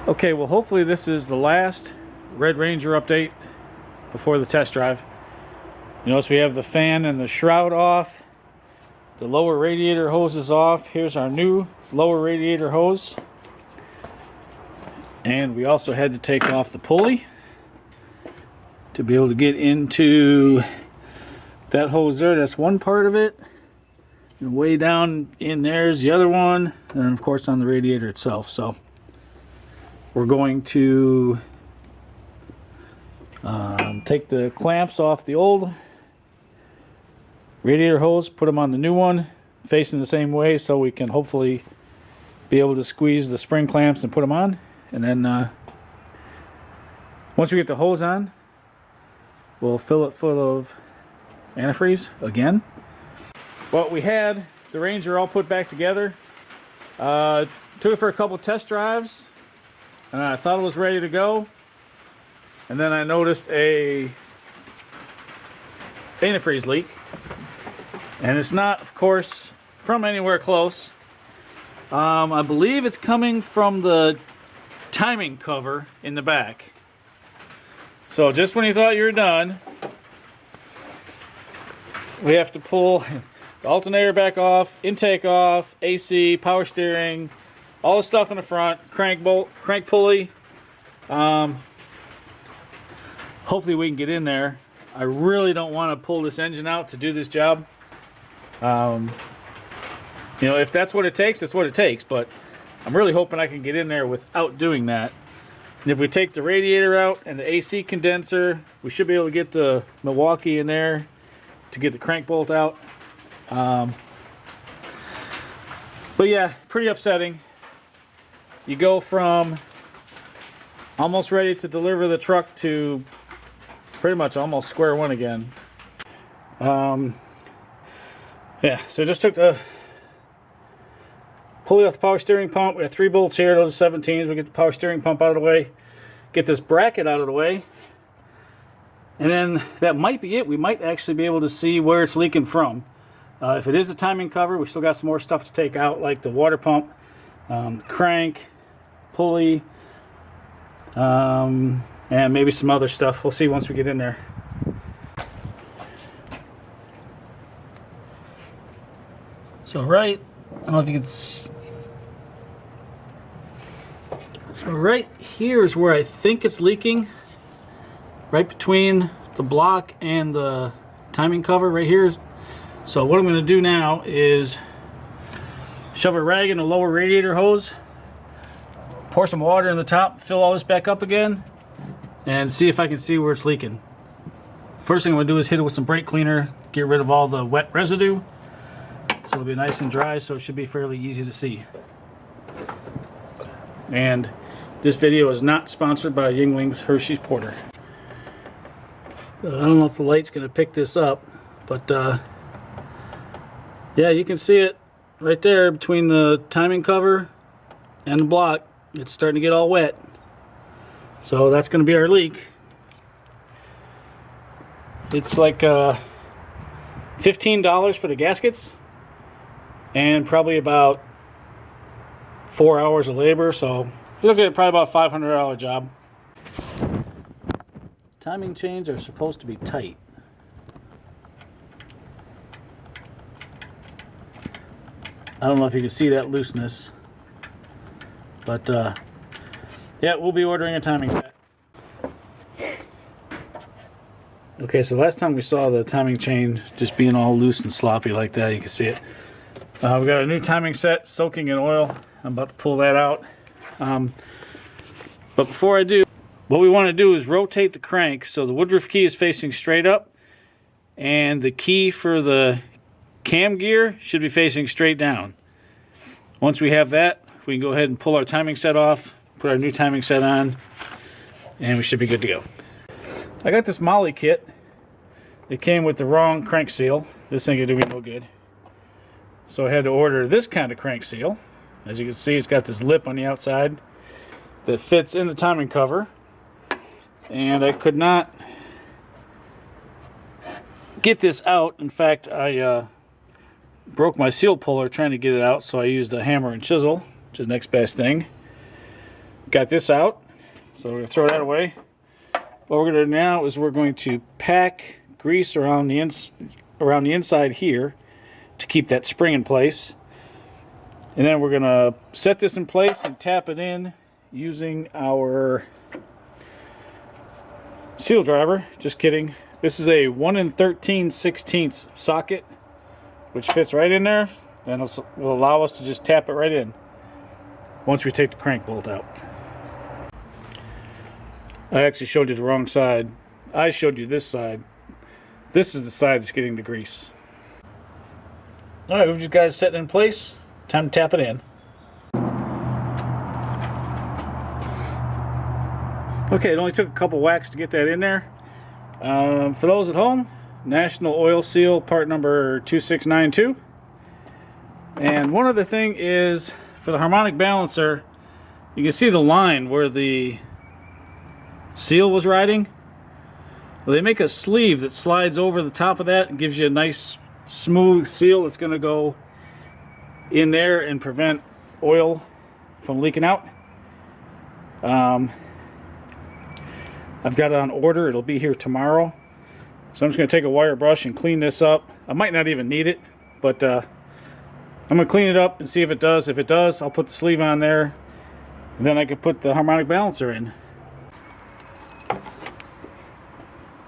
Okay, well hopefully this is the last Red Ranger update before the test drive. You notice we have the fan and the shroud off. The lower radiator hose is off. Here's our new lower radiator hose. And we also had to take off the pulley to be able to get into that hose there. That's one part of it. And way down in there's the other one. And then of course on the radiator itself. So we're going to take the clamps off the old radiator hose, put them on the new one, facing the same way, so we can hopefully be able to squeeze the spring clamps and put them on. And then once we get the hose on, we'll fill it full of antifreeze again. Well, we had the Ranger all put back together. Took it for a couple test drives, and I thought it was ready to go. And then I noticed a antifreeze leak. And it's not, of course, from anywhere close. I believe it's coming from the timing cover in the back. So just when you thought you were done, we have to pull the alternator back off, intake off, AC, power steering, all the stuff in the front, crank bolt, crank pulley. Hopefully we can get in there. I really don't want to pull this engine out to do this job. You know, if that's what it takes, that's what it takes, but I'm really hoping I can get in there without doing that. And if we take the radiator out and the AC condenser, we should be able to get the Milwaukee in there to get the crank bolt out. But yeah, pretty upsetting. You go from almost ready to deliver the truck to pretty much almost square one again. Yeah, so I just took the pulley off the power steering pump. We have 3 bolts here, those are 17s. We get the power steering pump out of the way, get this bracket out of the way, and then that might be it. We might actually be able to see where it's leaking from. If it is the timing cover, we still got some more stuff to take out, like the water pump, crank, pulley, and maybe some other stuff. We'll see once we get in there. So right, I don't know if you can so right here is where I think it's leaking. Right between the block and the timing cover right here. So what I'm going to do now is shove a rag in the lower radiator hose, pour some water in the top, fill all this back up again, and see if I can see where it's leaking. First thing I'm going to do is hit it with some brake cleaner, get rid of all the wet residue. So it'll be nice and dry, so it should be fairly easy to see. And this video is not sponsored by Yuengling's Hershey's Porter. I don't know if the light's going to pick this up, but yeah, you can see it right there between the timing cover and the block. It's starting to get all wet. So that's going to be our leak. It's like $15 for the gaskets. And probably about 4 hours of labor, so you're looking at probably about a $500 job. Timing chains are supposed to be tight. I don't know if you can see that looseness, but yeah, we'll be ordering a timing set. Okay, so last time we saw the timing chain just being all loose and sloppy like that, you can see it. We got a new timing set soaking in oil. I'm about to pull that out. But before I do, what we want to do is rotate the crank so the woodruff key is facing straight up, and the key for the cam gear should be facing straight down. Once we have that, we can go ahead and pull our timing set off, put our new timing set on, and we should be good to go. I got this Molly kit. It came with the wrong crank seal. This ain't gonna do me no good. So I had to order this kind of crank seal. As you can see, it's got this lip on the outside that fits in the timing cover. And I could not get this out. In fact, I broke my seal puller trying to get it out, so I used a hammer and chisel, which is the next best thing. Got this out, so we're going to throw that away. What we're going to do now is we're going to pack grease around the inside here to keep that spring in place. And then we're going to set this in place and tap it in using our seal driver. Just kidding. This is a 1 13/16 socket, which fits right in there, and will allow us to just tap it right in once we take the crank bolt out. I actually showed you the wrong side. I showed you this side. This is the side that's getting the grease. Alright, we've just got it set in place. Time to tap it in. Okay, it only took a couple whacks to get that in there. For those at home, National Oil Seal part number 2692. And one other thing is, for the harmonic balancer, you can see the line where the seal was riding. Well, they make a sleeve that slides over the top of that and gives you a nice smooth seal that's going to go in there and prevent oil from leaking out. I've got it on order. It'll be here tomorrow. So I'm just going to take a wire brush and clean this up. I might not even need it, but I'm going to clean it up and see if it does. If it does, I'll put the sleeve on there, and then I can put the harmonic balancer in.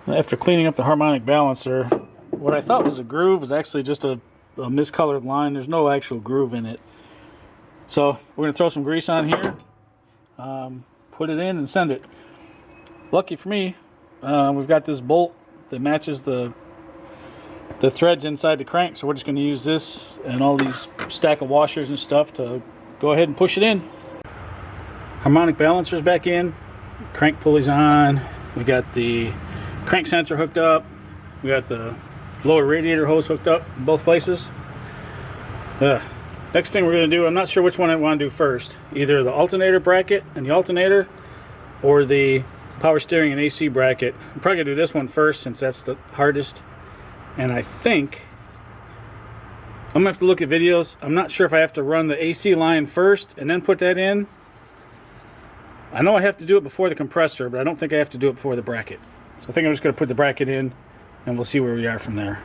After cleaning up the harmonic balancer, what I thought was a groove is actually just a miscolored line. There's no actual groove in it. So we're going to throw some grease on here, put it in, and send it. Lucky for me, we've got this bolt that matches the threads inside the crank, so we're just going to use this and all these stack of washers and stuff to go ahead and push it in. Harmonic balancer's back in, crank pulley's on, we got the crank sensor hooked up, we got the lower radiator hose hooked up in both places. Next thing we're going to do, I'm not sure which one I want to do first, either the alternator bracket and the alternator, or the power steering and AC bracket. I'm probably going to do this one first since that's the hardest. And I think I'm going to have to look at videos. I'm not sure if I have to run the AC line first and then put that in. I know I have to do it before the compressor, but I don't think I have to do it before the bracket. So I think I'm just going to put the bracket in and we'll see where we are from there.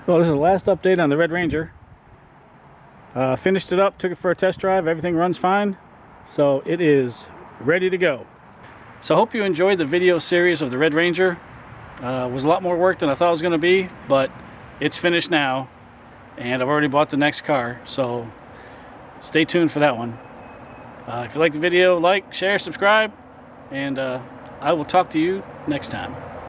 Well, this is the last update on the Red Ranger. Finished it up, took it for a test drive. Everything runs fine. So it is ready to go. So I hope you enjoyed the video series of the Red Ranger. It was a lot more work than I thought it was going to be, but it's finished now, and I've already bought the next car, so stay tuned for that one. If you like the video, like, share, subscribe, and I will talk to you next time.